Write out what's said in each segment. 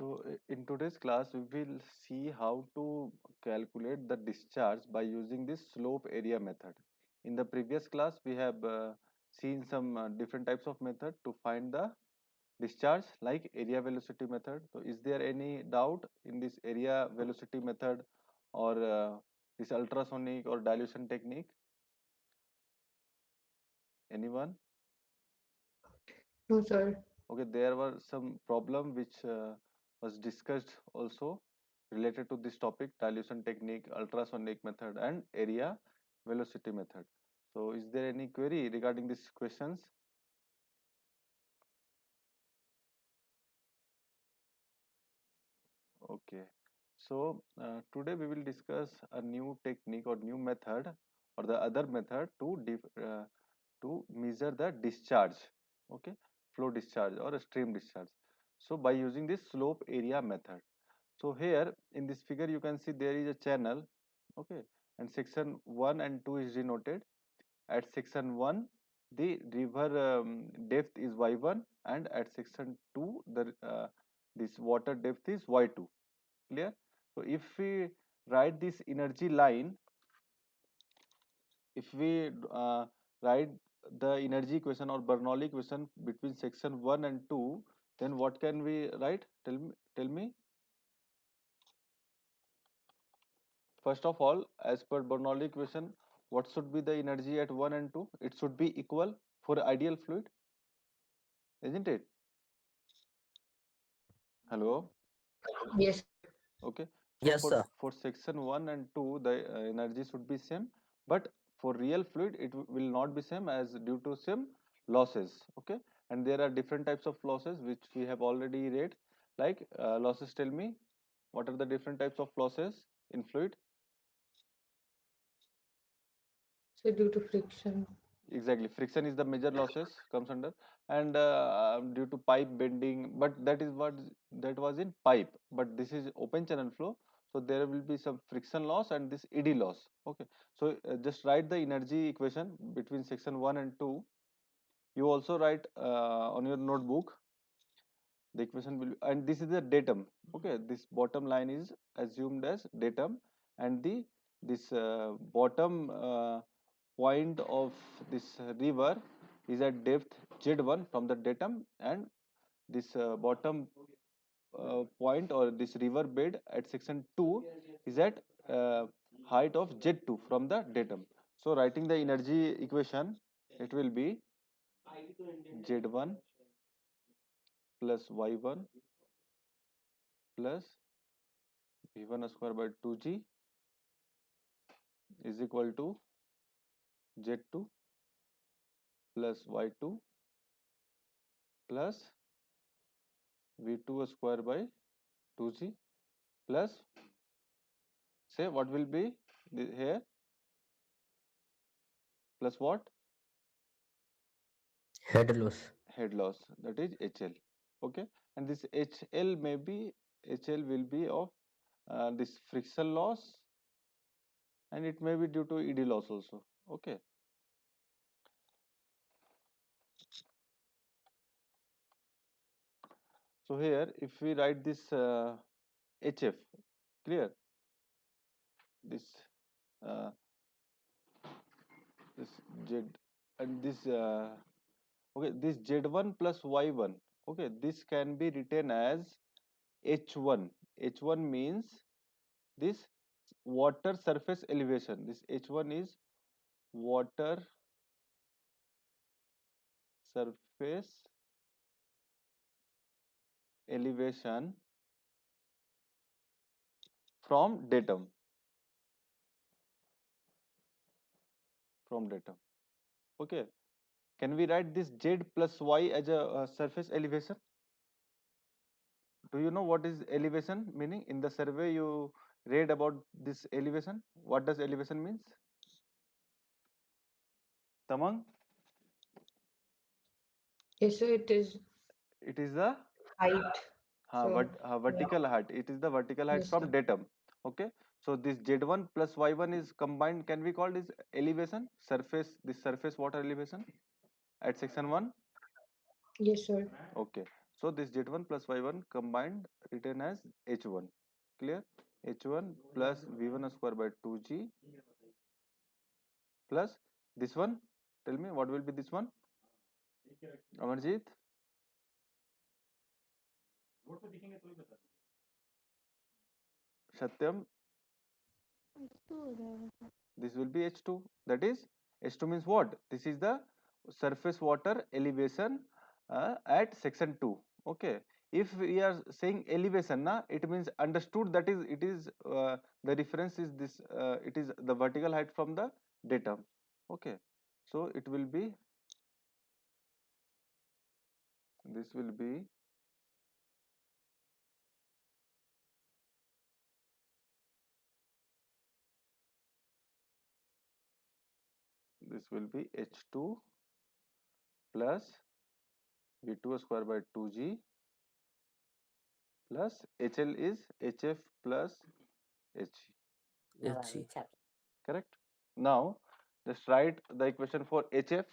In today's class, we will see how to calculate the discharge by using this slope area method. In the previous class, we have seen some different types of method to find the discharge, like area velocity method. So, is there any doubt in this area velocity method or this ultrasonic or dilution technique? Anyone? No, sir. Okay, there were some problem which was discussed also related to this topic, dilution technique, ultrasonic method and area velocity method. So is there any query regarding these questions? Okay. So today we will discuss a new technique or new method or the other method to measure the discharge. Okay, flow discharge or a stream discharge. So by using this slope area method. So here in this figure you can see there is a channel, okay, and section 1 and 2 is denoted. At section 1 the river depth is y1 and at section 2 the this water depth is y2. Clear? So if we write this energy line, if we write the energy equation or Bernoulli equation between section 1 and 2, then what can we write? Tell me. First of all, as per Bernoulli equation, what should be the energy at 1 and 2? It should be equal for ideal fluid, isn't it? Hello? Yes, sir. Okay. So Yes, sir. for section 1 and 2, the energy should be same, but for real fluid, it will not be same as due to some losses. Okay. And there are different types of losses which we have already read. Like losses, tell me, what are the different types of losses in fluid? So due to friction. Exactly, friction is the major losses comes under, and due to pipe bending, but that is what that was in pipe. But this is open channel flow, so there will be some friction loss and this eddy loss. Okay, so just write the energy equation between section 1 and 2. You also write on your notebook the equation will, and this is the datum. Okay, this bottom line is assumed as datum, and the this bottom point of this river is at depth z1 from the datum, and this bottom point or this river bed at section 2 is at height of z2 from the datum. So writing the energy equation, it will be z1 plus y1 plus v1 square by 2g is equal to z2 plus y2 plus v2 square by 2g plus, say, what will be here, plus what? Head loss. Head loss, that is HL. Okay, and this HL may be, HL will be of this friction loss, and it may be due to ED loss also. Okay, so here if we write this HF, clear, this uh, this Z, and this okay, this Z1 plus Y1, okay, this can be written as H1. H1 means this water surface elevation. This H1 is water surface elevation from datum, from datum. Okay, can we write this Z plus Y as a surface elevation? Do you know what is elevation meaning? In the survey you read about this elevation. What does elevation means? Tamang, Yes, so it is it is the height. So yeah. vertical height. It is the vertical height Yes, from sir. datum. Okay, so this Z1 plus Y1 is combined. Can we call this elevation? Surface, this surface water elevation at section 1. Yes, sir. Okay, So this Z1 plus Y1 combined written as H1. Clear? H1 plus V1 square by 2G plus this one. Tell me what will be this one? Amarjit? Satyam? This will be H2. That is, H2 means what? This is the surface water elevation at section 2. Okay. If we are saying elevation, na, it means understood that is it is the reference is this it is the vertical height from the datum. Okay. So it will be this will be this will be H2 plus V2 square by 2G plus HL is HF plus HG. HG. Correct? Now, just write the equation for HF.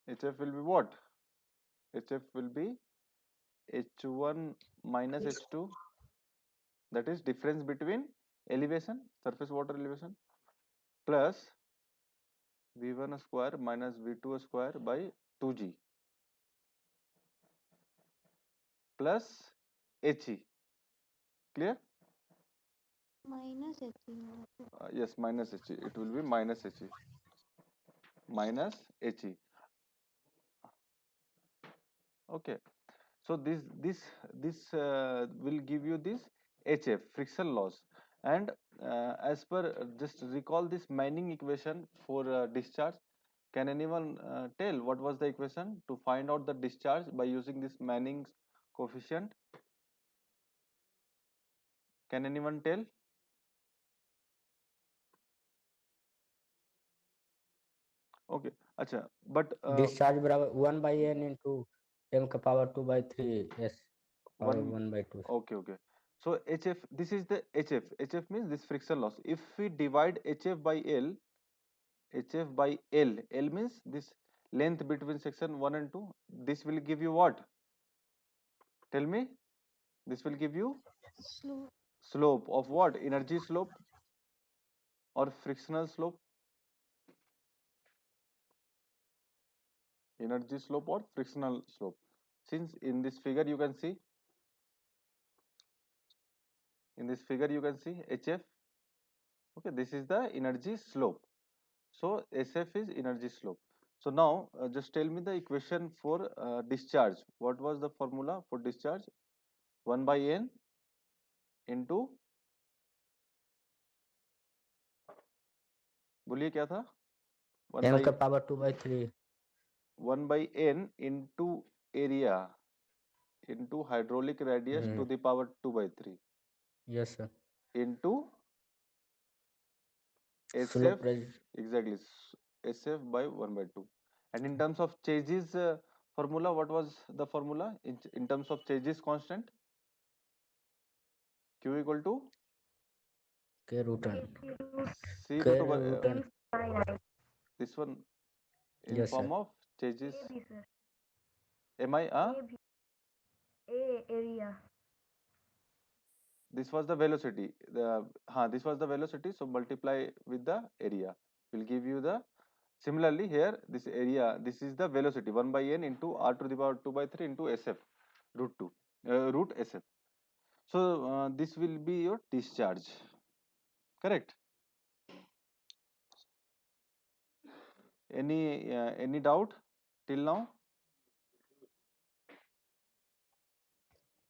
HF will be what? HF will be H1 minus H2. That is difference between elevation, surface water elevation, plus V1 square minus V2 square by 2G plus HE. Clear? minus H. Yes, minus HE. It will be minus HE. Minus HE. Okay. So this will give you this HF friction loss, and as per just recall this Manning equation for discharge. Can anyone tell what was the equation to find out the discharge by using this Manning's coefficient? Can anyone tell? Okay, acha, but discharge बराबर 1/n into m का power 2/3 s power one 1/2. okay. So HF, this is the HF. HF means this friction loss. If we divide HF by L, HF by L. L means this length between section 1 and 2. This will give you what? Tell me. This will give you Slope. slope of what? Energy slope or frictional slope? Energy slope or frictional slope. Since in this figure you can see, HF. Okay, this is the energy slope. So SF is energy slope. So now just tell me the equation for discharge. What was the formula for discharge? 1 by n into, बोलिए क्या था? 1 m by का power 2/3 1 by n into area into hydraulic radius to the power 2 by 3 yes sir into slope SF, exactly, SF by 1 by 2. And in terms of changes formula, what was the formula in terms of changes constant? Q equal to k root n C k root over root n this one in yes sir form of changes. AB, sir. MI, AB. A area. this was the velocity. This was the velocity. So multiply with the area will give you the. Similarly, here this area, this is the velocity 1 by n into r to the power 2 by 3 into SF root 2 root SF. So this will be your discharge. Correct? Any doubt till now?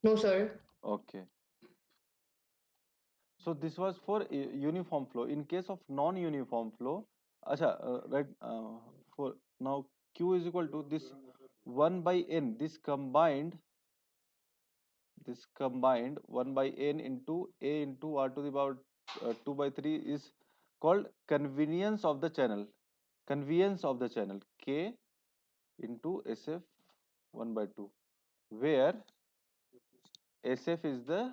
No, sir. Okay. So this was for uniform flow. In case of non-uniform flow, acha, right? For now, Q is equal to this 1 by n. This combined 1 by n into a into r to the power 2 by 3 is called convenience of the channel. Convenience of the channel K into SF 1 by 2, where SF is the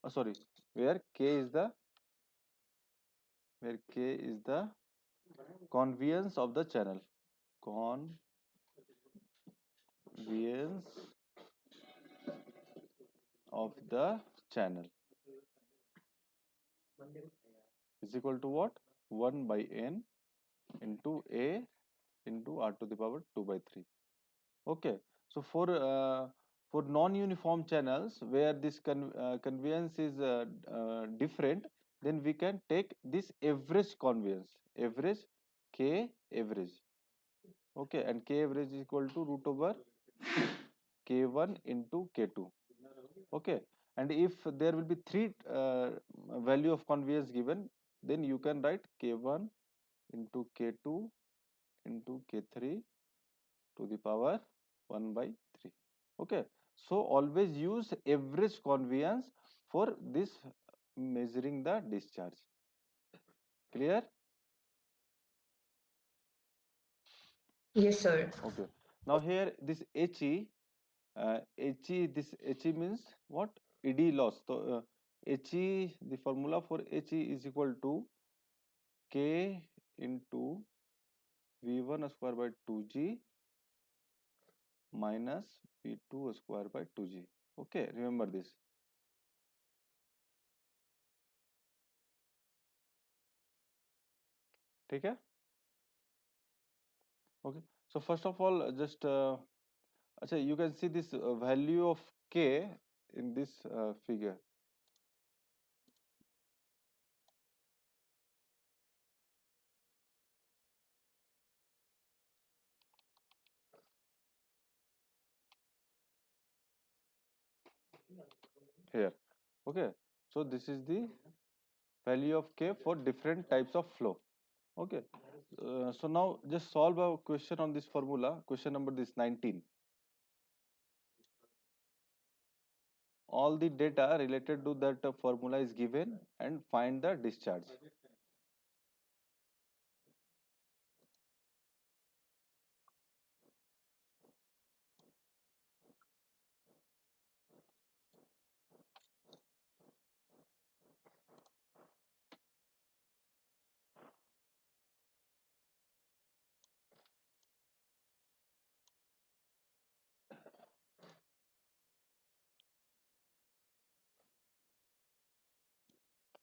sorry, where K is the convenience of the channel. Convenience of the channel is equal to what? 1 by n into a into r to the power 2 by 3. Okay, so for non-uniform channels where this conveyance is different, then we can take this average conveyance, average k average. Okay, and k average is equal to root over k1 into k2. Okay, and if there will be three value of conveyance given, then you can write k1 into k2 into k3 to the power 1 by 3. Okay, so always use average conveyance for this measuring the discharge. Clear? Yes, sir. Okay, now here this HE, this HE means what? ED loss. So HE, the formula for HE is equal to K into V1 square by 2G minus V2 square by 2G. Okay, remember this. ठीक है? Okay, so first of all, just you can see this value of K in this figure. Here. Okay, so this is the value of K for different types of flow. Okay, so now just solve a question on this formula. Question number this 19. All the data related to that formula is given and find the discharge.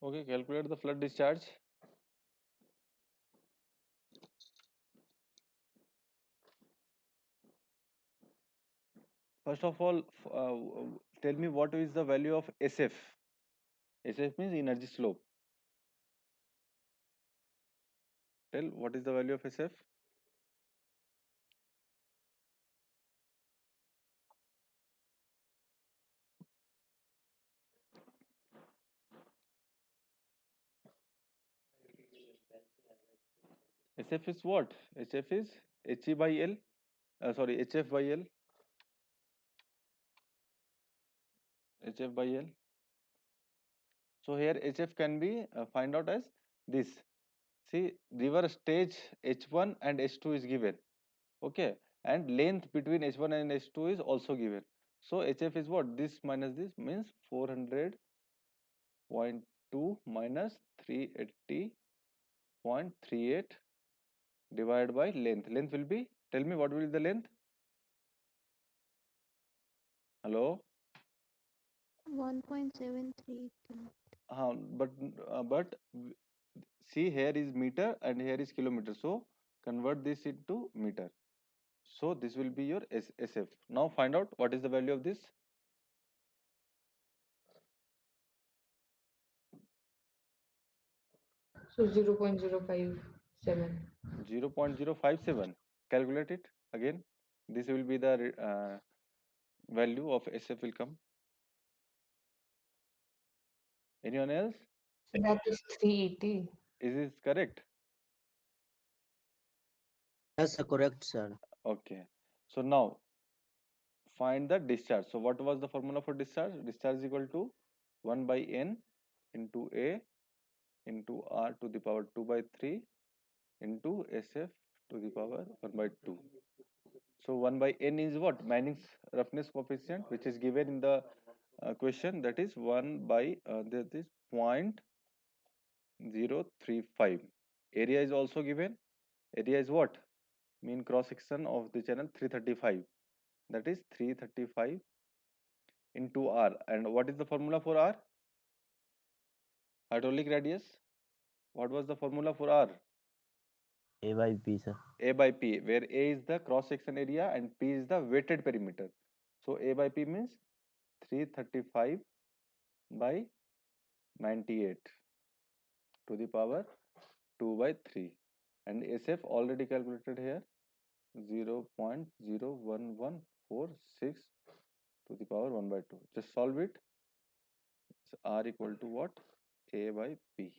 Okay, calculate the flood discharge. First of all, tell me what is the value of SF. SF means energy slope. Tell what is the value of SF. SF is what? HF is HE by L. Sorry, HF by L. HF by L. So here HF can be find out as this. See, river stage H1 and H2 is given. Okay, and length between H1 and H2 is also given. So HF is what? This minus this means 400.2 minus 380.38 divided by length. Length will be, tell me what will be the length? Hello? 1.73 kilo. But see, here is meter and here is kilometer. So convert this into meter. So this will be your SF. Now find out what is the value of this. So 0.057. 0.057. Calculate it again. This will be the value of SF will come. Anyone else? So that is 380. Is this correct? Yes, sir, correct, sir. Okay. So now find the discharge. So what was the formula for discharge? Discharge is equal to 1 by n into A into R to the power 2 by 3 into SF to the power 1 by 2. So 1 by n is what? Manning's roughness coefficient, which is given in the question, that is 1 by that is 0.035. Area is also given. Area is what? Mean cross section of the channel 335. that is 335 into R. And what is the formula for R? Hydraulic radius. What was the formula for R? A by P, sir. A by P, where A is the cross section area and P is the weighted perimeter. So A by P means 335 by 98 to the power 2 by 3. And SF already calculated here, 0.01146 to the power 1 by 2. Just solve it. It's R equal to what? A by P.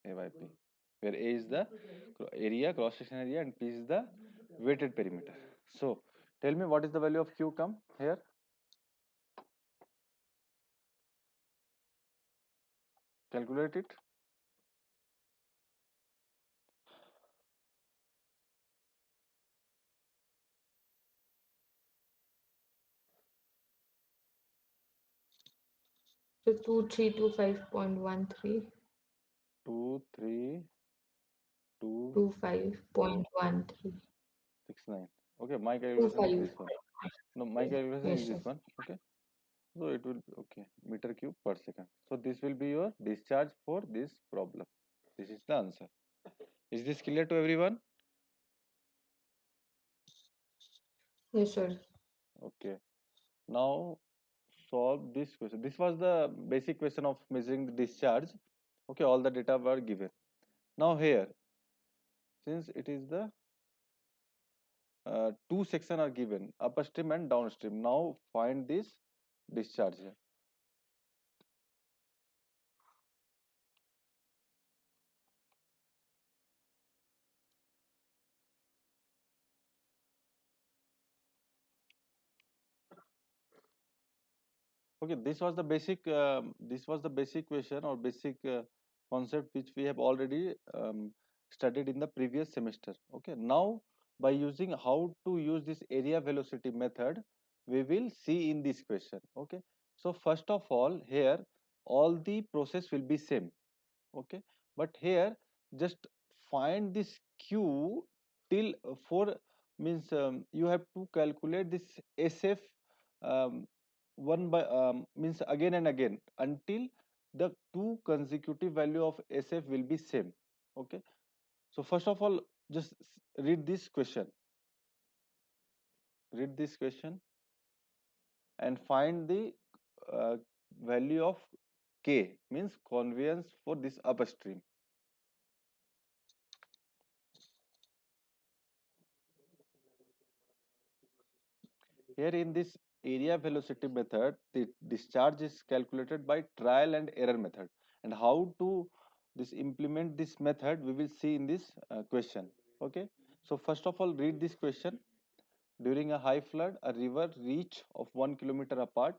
A by P, where A is the area, cross section area, and P is the weighted perimeter. So tell me, what is the value of Q come here? Calculate it. So 2325.13. 232569. 25.13. Okay, my calculation is 25. this one. No, my calculation Yes, is sir. this one. Okay, so it will be okay, meter cube per second. So this will be your discharge for this problem. This is the answer. Is this clear to everyone? Yes, sir. Okay. Now solve this question. This was the basic question of measuring the discharge. Okay, all the data were given. Now here, since it is the two section are given, upstream and downstream. Now find this discharge here. Okay, this was the basic question or basic concept which we have already studied in the previous semester. Okay, now by using how to use this area velocity method, we will see in this question. Okay, so first of all, here all the process will be same. Okay, but here just find this Q till 4 means you have to calculate this SF um, one by means again and again until the two consecutive value of SF will be same. Okay, so first of all, just read this question and find the uh, value of K, means conveyance for this upstream. Here in this area velocity method, the discharge is calculated by trial and error method. And how to this implement this method, we will see in this question. Okay. So first of all, read this question. During a high flood, a river reach of 1 kilometer apart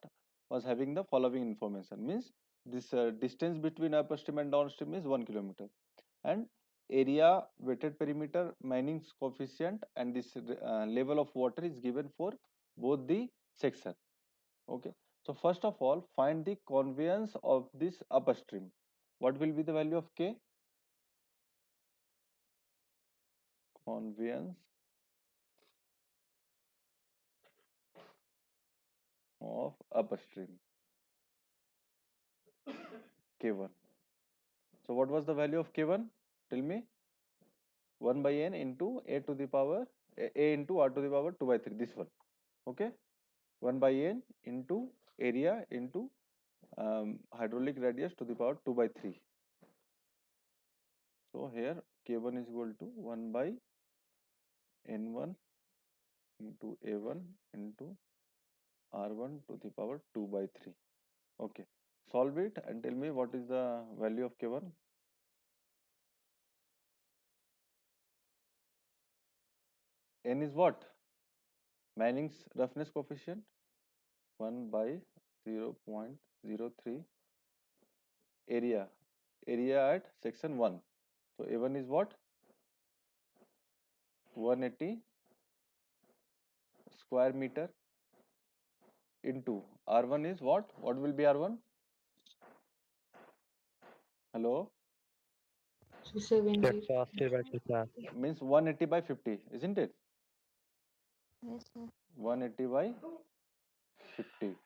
was having the following information. Means this distance between upstream and downstream is 1 kilometer. And area, weighted perimeter, Manning's coefficient, and this level of water is given for both the section. Okay, so first of all, find the conveyance of this upstream. What will be the value of K? Conveyance of upstream, K1. So what was the value of K1? Tell me. 1 by n into a to the power a into r to the power 2 by 3. This one. Okay, 1 by n into area into hydraulic radius to the power 2 by 3. So here K1 is equal to 1 by N1 into A1 into R1 to the power 2 by 3. Okay. Solve it and tell me what is the value of K1. N is what? Manning's roughness coefficient, 1 by 0.03. Area at section 1. So A1 is what? 180 square meter into R1 is what? What will be R1? Hello? 270. 180/50. means 180 by 50, isn't it? Yes, sir. 180 by 50,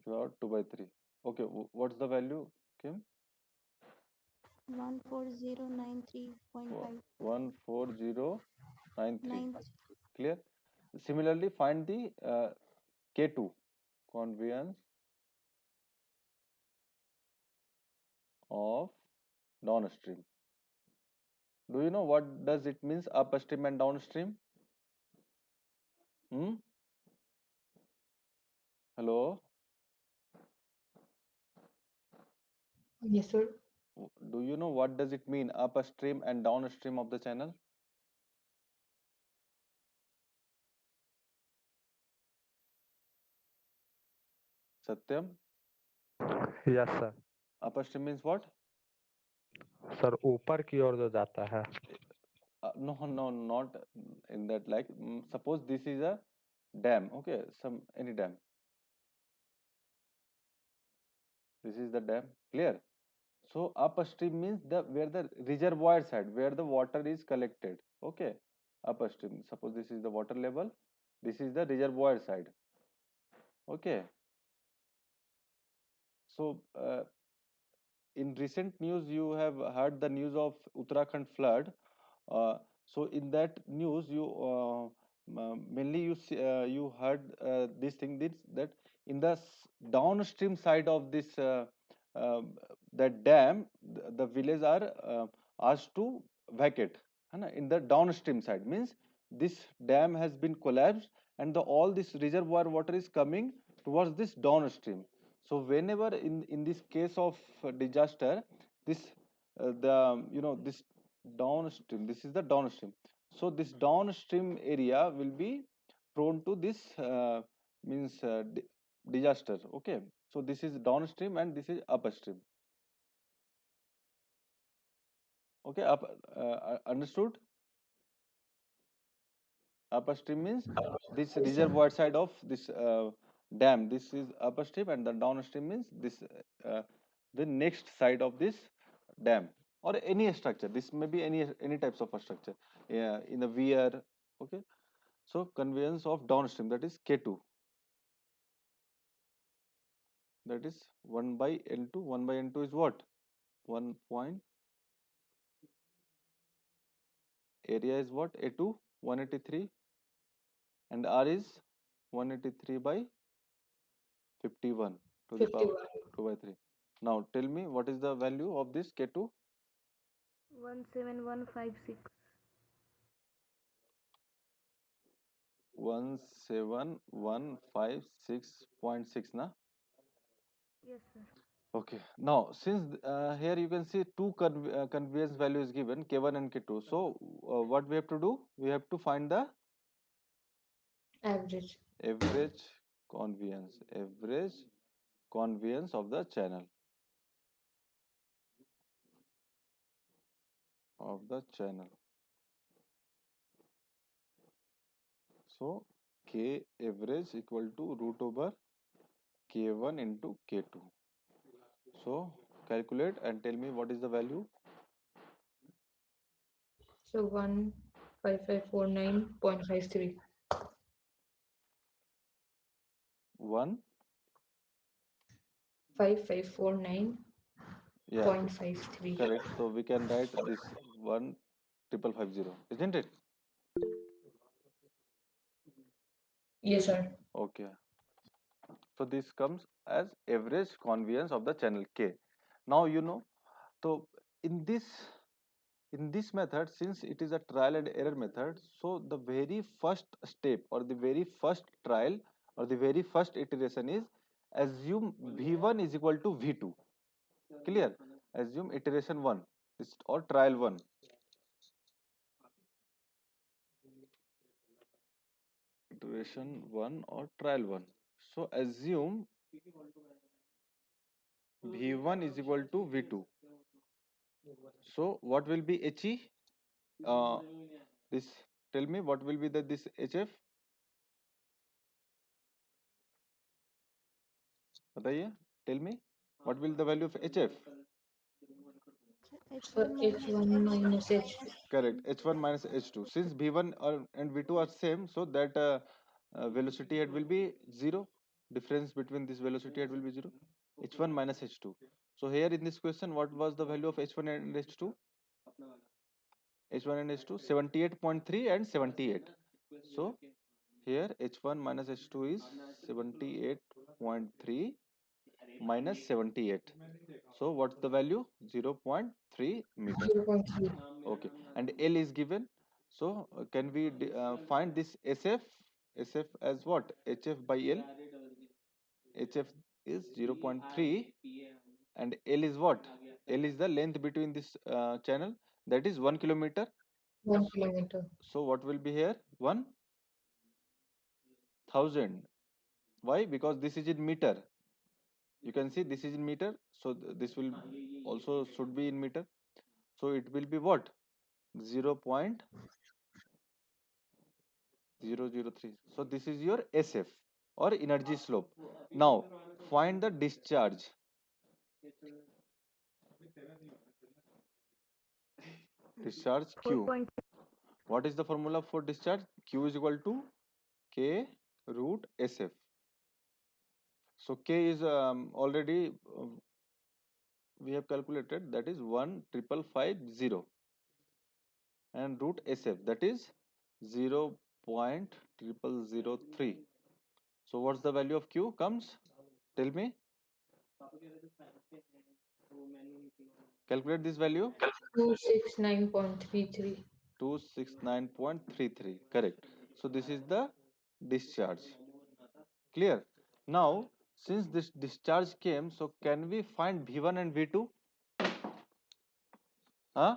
or 2 by 3. Okay, what's the value, Kim? 14093.5. 14093. 9. Clear? Similarly, find the K2, conveyance of downstream. Do you know what does it means, upstream and downstream? Hmm? Hello? Yes, sir. Do you know what does it mean, upstream and downstream of the channel? Satyam? Yes sir. Upstream means what? Sir ऊपर की ओर जो जाता है। No, no, not in that. Like, suppose this is a dam. Okay, any dam. This is the dam. Clear? So upstream means the where the reservoir side, where the water is collected. Okay, upstream. Suppose this is the water level. This is the reservoir side. Okay. So in recent news, you have heard the news of Uttarakhand flood. So in that news, you mainly you heard this thing, that in the downstream side of this uh, that dam, the village are asked to vacate. है ना? In the downstream side means this dam has been collapsed, and all this reservoir water is coming towards this downstream. So whenever in this case of disaster, this the this downstream, this is the downstream, so this downstream area will be prone to this means disaster. Okay, so this is downstream and this is upstream. Okay, understood? Upstream means this Yes, sir. reservoir side of this dam, this is upstream, and the downstream means this the next side of this dam, or any structure. This may be any types of a structure, yeah, in the weir. Okay, so conveyance of downstream, that is K2, that is 1 by N2. 1 by N2 is what? 1 point, area is what? A2, 183, and R is 183 by 51 to the power 51. 2 by 3. Now tell me, what is the value of this K2? 17156. 17156.6, na? Yes, sir. Okay. Now, since here you can see two conveyance values given, K1 and K2. So, what we have to do? We have to find the Average. average conveyance of the channel. So, K average equal to root over K1 into K2. So, calculate and tell me what is the value. So 15549.53. 1, 5549.53. yeah, correct. So, we can write this 15550, isn't it? Yes, sir. Okay. So, this comes as average conveyance of the channel K. Now, so in this method, since it is a trial and error method, so the very first step, or the very first trial, or the very first iteration is assume V1 is equal to V2. Clear? Assume iteration 1 or trial 1. Iteration 1 or trial 1. So assume V1 is equal to V2. So what will be HE? This, tell me what will be this HF? बताइए, tell me what will the value of HF? So H1 H1 minus H2. Correct. H1 minus H2. Since V1 and V2 are same, so that velocity head will be 0. Difference between this velocity head will be 0. H1 minus H2. So here in this question, what was the value of H1 and H2? H1 and H2, 78.3 and 78. So here H1 minus H2 is 78.3 minus 78. So what's the value? 0.3 meter. 0.3. Okay, and L is given. So can we find this SF? SF as what? HF by L. HF is 0.3 and L is what? L is the length between this channel, that is 1 kilometer. 1 kilometer. So what will be here? 1000. Why? Because this is in meter. You can see this is in meter. So this will also should be in meter. So it will be what? 0.003. So this is your SF or energy slope. Now find the discharge. Discharge Q. 4.3. What is the formula for discharge? Q is equal to K root SF. So K is already we have calculated, that is 1,550, and root SF, that is 0.0003. So what's the value of Q comes? Tell me. Calculate this value. 269.33. 269.33. Correct. So this is the discharge. Clear? Now, since this discharge came, so can we find V1 and V2? Huh?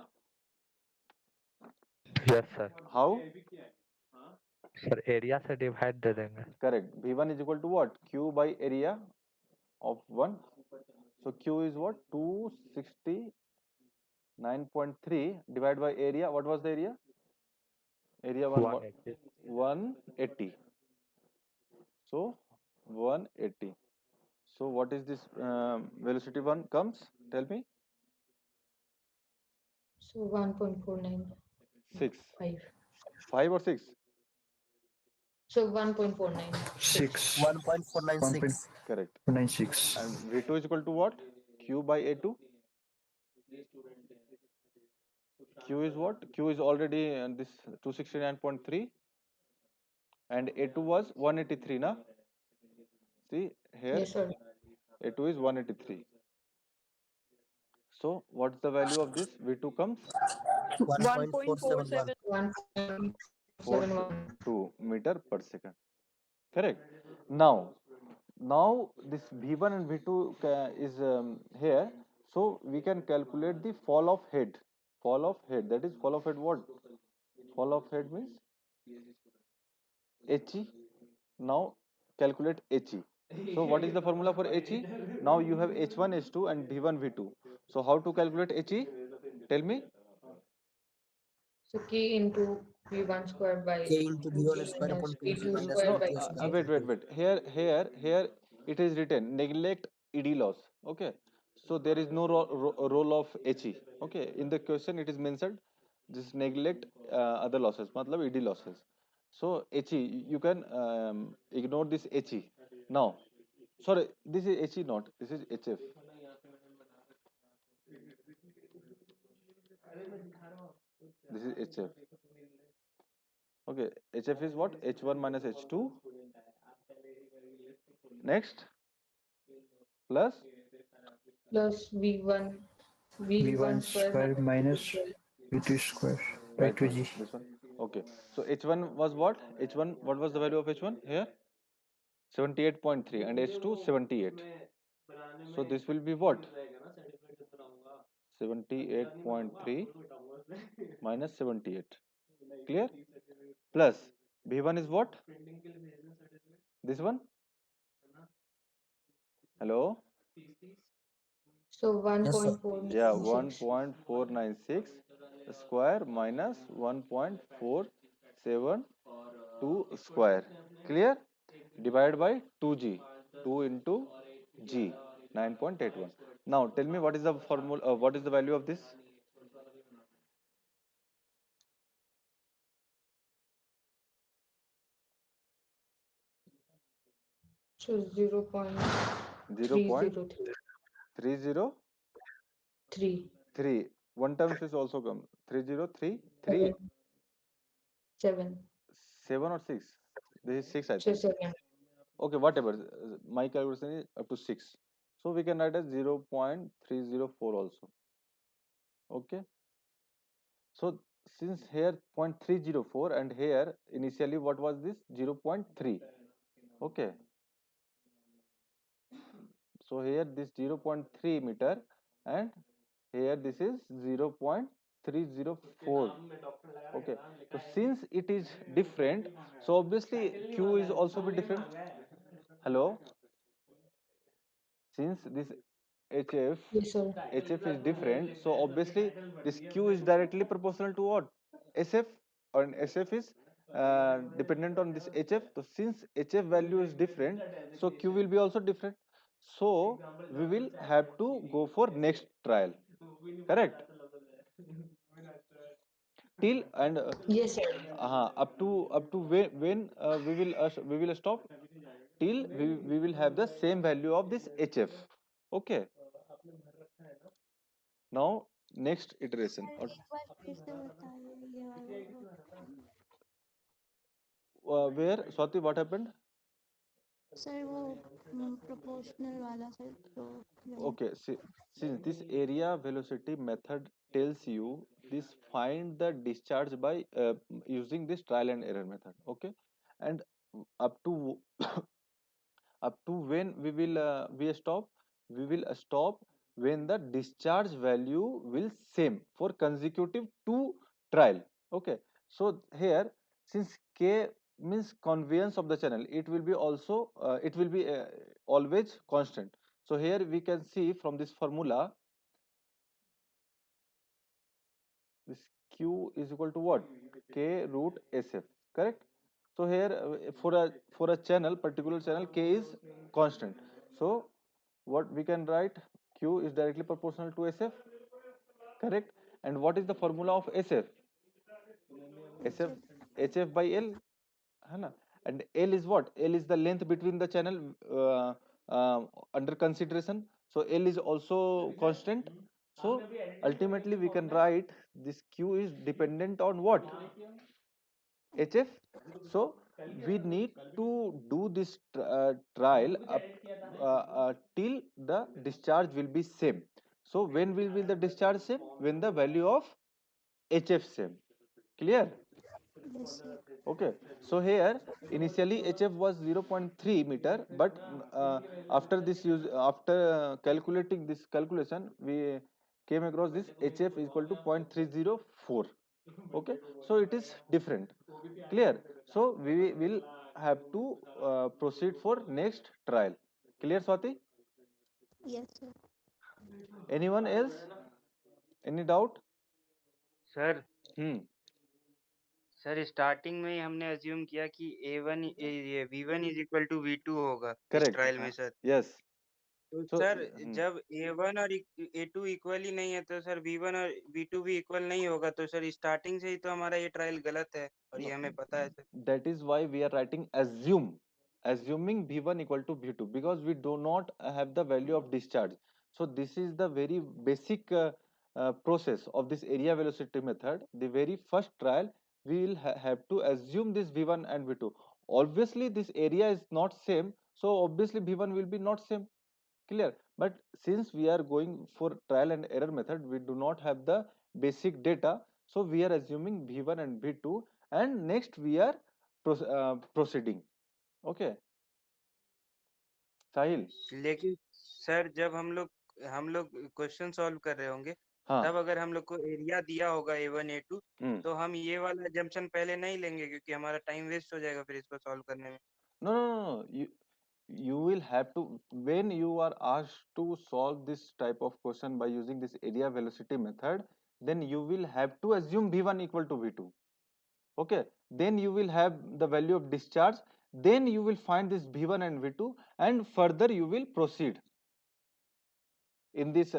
Yes sir. How? Sir area से divide दे देंगे. Correct. V1 is equal to what? Q by area of 1. So Q is what? 269.3 divided by area. What was the area? Area 180. 180. So 180. So what is this velocity 1 comes? Tell me. So 1.49. 6. 5. 5 or 6? So 1.49. 6. 1.496. Correct. 1.96. And V2 is equal to what? Q by A2. Q is what? Q is already this 269.3 and A2 was 183, na? See here, Yes, sir. A2 is 183. So what's the value of this? V2 comes 1.471. 1.71. 2 meter per second. Correct. Now this V1 and V2 is here. So we can calculate the fall of head. Fall of head. That is fall of head what? Fall of head means HE. Now calculate HE. So what is the formula for HE? Now you have H1, H2 and V1, V2. So how to calculate HE? Tell me. So K into V1 square by K into V1 square plus upon 2G V2 minus square No, by 2K square wait, upon wait, 2. wait. Here, it is written neglect ED loss. Okay, so there is no role of HE. Okay, in the question it is mentioned just neglect other losses, matlab ED losses. So HE, you can ignore this HE. Now, sorry, this is HE not. This is HF. This is HF. Okay, HF is what? H1 minus H2. Next, plus plus V1 V1 square square minus V2 V2 square by right one. 2G. This one. Okay. So H1 was what? H1, what was the value of H1 here? 78.3 and H2 78. So this will be what? 78.3 minus 78. Clear? Plus V1 is what? This one? Hello? So Yes, sir. 1.496. Yeah, 1.496 square minus 1.472 square. Clear? Divided by 2G. 2 into G. 9.81. Now tell me what is the formula, what is the value of this? So 0.3033. 0.303. One terms is also come. 3033. 7. 7. 7 or 6? This is 6, I So think. 7. Okay, whatever. My calculation is up to 6. So we can write as 0.304 also. Okay. So since here 0.304 and here initially what was this? 0.3. Okay. So here this 0.3 meter and here this is 0.304. Okay. So since it is different, so obviously Q is also be different. Hello. Since this HF Yes, sir. HF is different, so obviously this Q is directly proportional to what? SF, and SF is dependent on this HF. So since HF value is different, so Q will be also different. So we will have to go for next trial. Correct? Till and Yes, sir. up to when we will stop till we will have the same value of this HF. Okay. Now next iteration sir or एक बार फिर से बताइए ये वाला where Swati, what happened? Sir वो proportional वाला sir तो Okay, see, since this area velocity method tells you this, find the discharge by using this trial and error method. Okay, and up to up to when we stop, we will stop when the discharge value will same for consecutive two trial. Okay, so here since K means conveyance of the channel, it will be also it will be always constant. So here we can see from this formula, this Q is equal to what? K root SF. Correct. So here for a channel, particular channel, K is constant. So what we can write, Q is directly proportional to SF. Correct. And what is the formula of SF? SF HF by L, है ना? And L is what? L is the length between the channel under consideration. So L is also constant. So ultimately we can write this Q is dependent on what? HF. So we need to do this trial up till the discharge will be same. So when will be the discharge same? When the value of HF same. Clear? Yes sir Okay, so here initially HF was 0.3 meter, but after this use, after calculating this calculation, we came across this HF is equal to 0.304. Okay, so it is different. Clear? So we will have to proceed for next trial. Clear, Swati? Yes sir Anyone else? Any doubt? Sir Hmm. Sir starting में ही हमने assume किया कि A1 ये V1 is equal to V2 होगा इस Correct. Trial में sir. Yes. तो So sir जब A1 और A2 इक्वल ही नहीं है तो सर V1 और V2 भी इक्वल नहीं होगा, तो सर स्टार्टिंग से ही तो हमारा ये ट्रायल गलत है और ये हमें पता है sir. that is why we are writing assuming V1 equal to V2, because we do not have the value of discharge. So this is the very basic process of this area velocity method. The very first trial we will have to assume this V1 and V2. Obviously this area is not same, so obviously V1 will be not same. Clear? But since we are going for trial and error method, we do not have the basic data, so we are assuming V1 and V2, and next we are proceeding. Okay, Sahil? लेकिन sir जब हम लोग question solve कर रहे होंगे हाँ. तब अगर हम लोग को एरिया दिया होगा A1 A2 Hmm. तो हम ये वाला जंक्शन पहले नहीं लेंगे क्योंकि हमारा टाइम वेस्ट हो जाएगा फिर इसको सॉल्व करने में। No. You will have to, when you are asked to solve this type of question by using this area velocity method, then you will have to assume V1 equal to V2. Okay, then you will have the value of discharge, then you will find this V1 and V2, and further you will proceed in this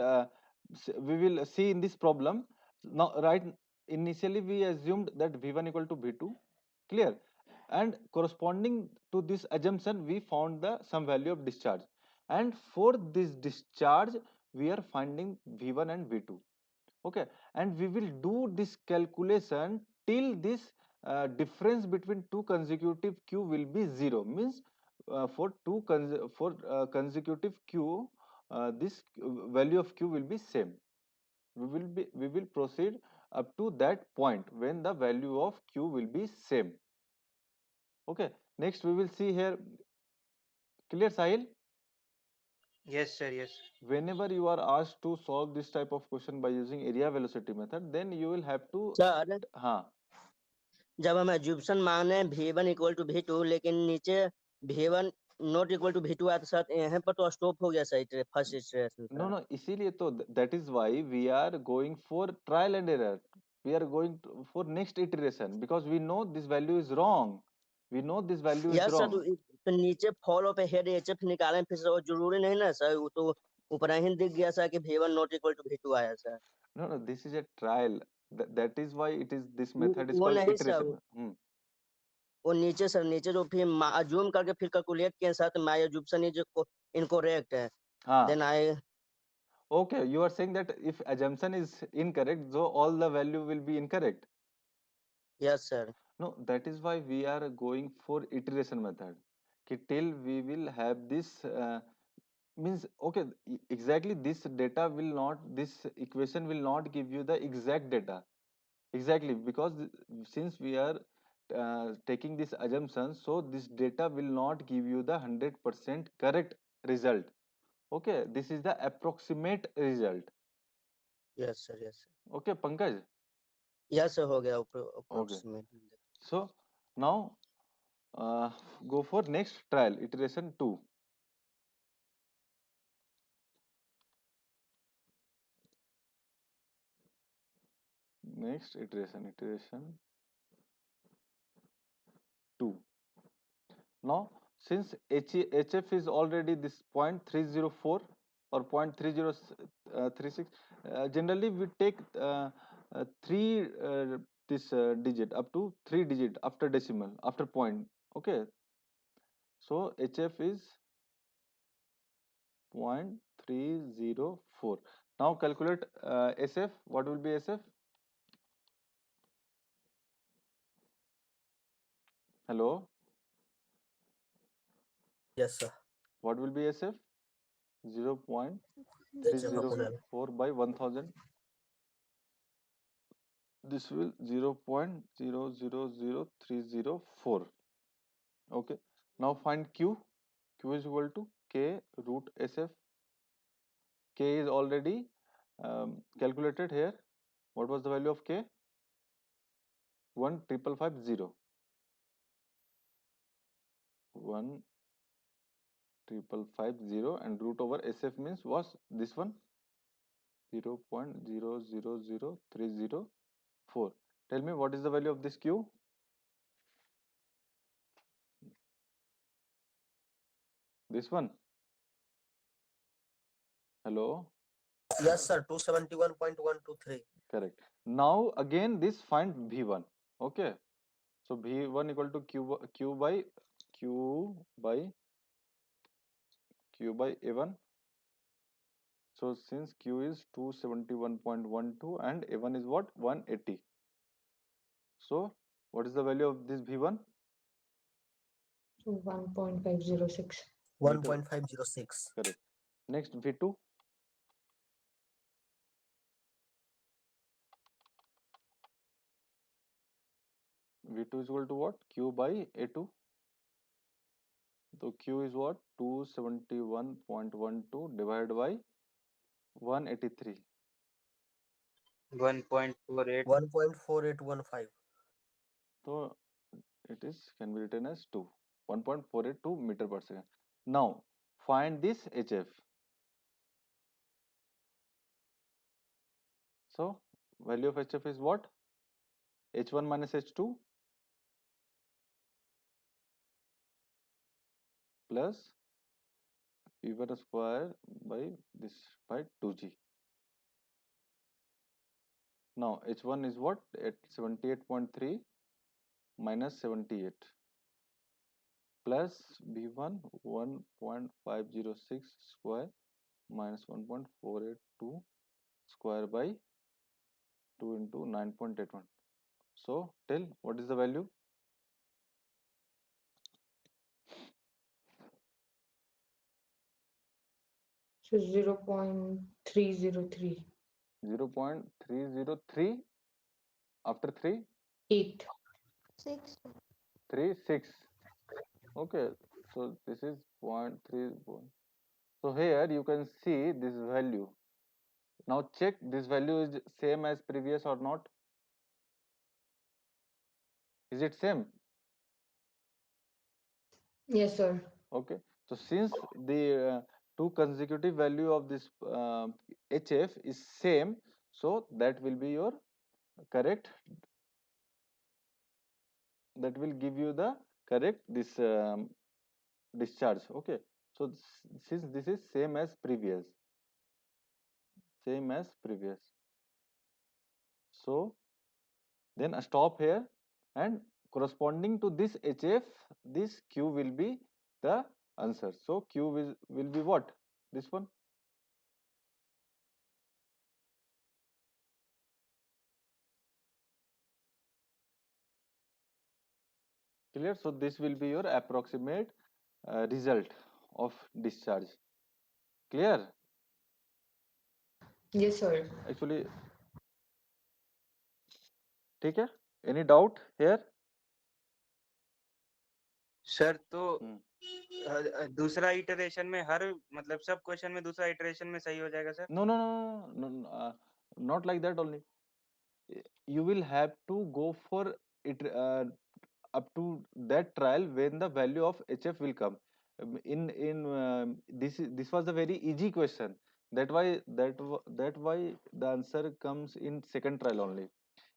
we will see in this problem. Now right, initially we assumed that V1 equal to V2. Clear? and corresponding to this assumption we found the some value of discharge, and for this discharge we are finding v1 and v2. Okay, and we will do this calculation till this difference between two consecutive q will be zero, means for consecutive q this value of q will be same. We will proceed up to that point when the value of q will be same. Okay, next we will see here. Clear, Sahil? Yes sir, yes. Whenever you are asked to solve this type of question by using area velocity method, then you will have to sir हाँ जब हम एज्यूम्पशन माने v1 equal to v2 लेकिन नीचे v1 not equal to v2 आया तो sir यहाँ पर तो स्टॉप हो गया sir first iteration no sir. no इसीलिए तो that is why we are going for trial and error. We are going for next iteration because we know this value is wrong. We know this value is yes sir, wrong. तो नीचे follow पे head HF निकालें फिर sir, वो जरूरी नहीं ना sir, वो तो ऊपर ही दिख गया सर कि v1 not equal to v2 आया sir. No no this is a trial. That is why it is this method is वो called नहीं iteration. सर, वो नीचे सर, नीचे जो फिर अज्यूम करके फिर कैलकुलेट किए सर, तो माय अज्यूम्पशन इज इनकरेक्ट है, हाँ then I. okay, you are saying that if assumption is incorrect so all the value will be incorrect. Yes sir. No, that is why we are going for iteration method. Till we will have this means okay, exactly this data will not, this equation will not give you the exact data exactly, because since we are taking this assumption, so this data will not give you the 100% correct result. Okay, this is the approximate result. Yes sir, yes sir, Okay, Pankaj. Yes sir, हो गया Okay, approximate. so now go for next trial, iteration 2. Next iteration 2. Now since HF is already this 0.304 or 0.3036, generally we take 3 this digit up to 3 digit after decimal after point. Okay, so HF is 0.304. Now calculate SF. What will be SF? Hello, Yes, sir. what will be SF? HF upon 0.304 by 1000. This will 0.000304. Okay, now find Q. Q is equal to K root SF. K is already calculated here. What was the value of K? 15550. 15550, and root over SF means was this one, 0.000304. Tell me what is the value of this Q? This one. Hello. Yes, sir. 271.123. Correct. Now again this find V1. Okay. So V1 equal to Q by A1. So since Q is 271.12 and A1 is what? 180. So what is the value of this V1? So 1.506. 1.506. Correct. Next V2. V2 is equal to what? Q by A2. So Q is what? 271.12 divided by 183. 1.48. 1.4815. So it is can be written as 1.482 meter per second. Now find this HF. So value of HF is what? H1 minus H2 plus P1 square by this by 2G. Now H1 is what? At 78.3 minus 78. plus V1 1.506 square minus 1.482 square by 2 into 9.81. So tell what is the value? So 0.303. 0.303 after 3 8. 6, sir. 3 6. Okay, so this is 0.31. So here you can see this value. Now check this value is same as previous or not. Is it same? Yes, sir. Okay, so since the two consecutive value of this HF is same, so that will be your correct. That will give you the correct this discharge. Okay, so since this is same as previous, so then stop here, and corresponding to this HF, this Q will be the answer. So Q will be what? This one. Clear? So this will be your approximate result of discharge. Clear? Yes, sir. Actually, ठीक है? Any doubt here? Sir तो दूसरा iteration में हर मतलब सब question में दूसरा iteration में सही हो जाएगा sir? No, not like that only. You will have to go for it up to that trial when the value of HF will come. This was a very easy question. That why the answer comes in second trial only.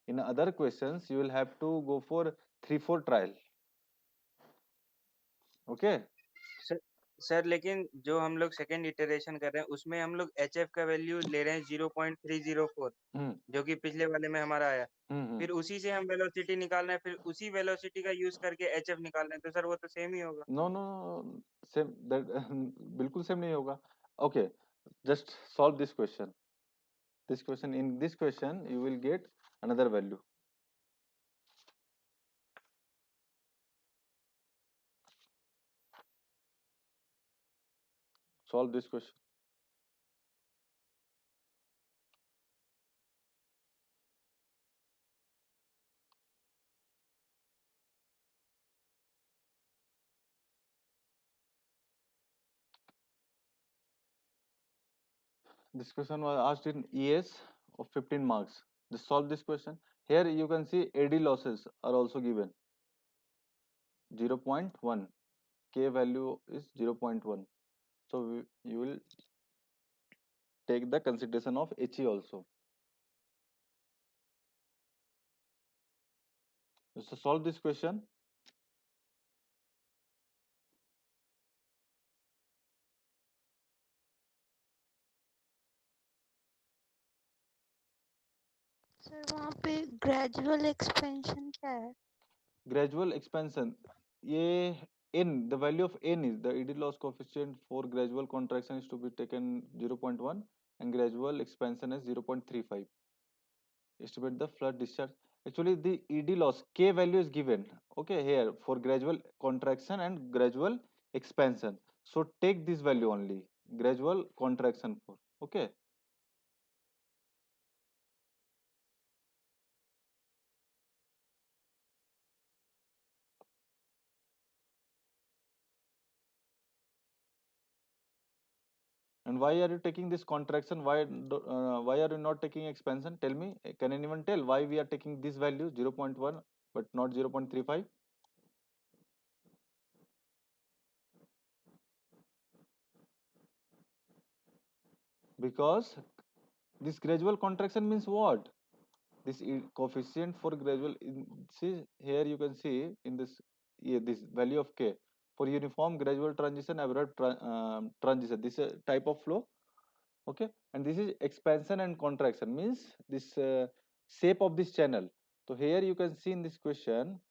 In other questions, you will have to go for 3-4 trial. Okay. Sir लेकिन जो हम लोग second iteration कर रहे हैं उसमें हम लोग HF का वैल्यू ले रहे हैं 0.304 जो कि पिछले वाले में हमारा आया। फिर उसी से हम वेलोसिटी निकाल रहे हैं, फिर उसी वेलोसिटी का यूज करके HF निकाल रहे हैं, तो सर वो तो सेम ही होगा। No, same that बिल्कुल सेम नहीं होगा. Okay, just solve this question. In this question you will get another value. Solve this question. This question was asked in ES of 15 marks. Just solve this question. Here you can see AD losses are also given. 0.1. K value is 0.1. So you will take the consideration of HE also. So solve this question. Sir वहाँ पे gradual expansion क्या है? Gradual expansion. ये n, the value of n is the ED loss coefficient for gradual contraction is to be taken 0.1 and gradual expansion is 0.35. Estimate the flood discharge. Actually, the ED loss K value is given. Okay, here for gradual contraction and gradual expansion. So take this value only. Gradual contraction for. Okay. And why are you taking this contraction? Why are you not taking expansion? Tell me. Can anyone tell why we are taking this value 0.1 but not 0.35? Because this gradual contraction means what? This coefficient for gradual. See here you can see in this this value of K for uniform gradual transition, abrupt transition. This type of flow. Okay, and this is expansion and contraction means this shape of this channel. So here you can see in this question,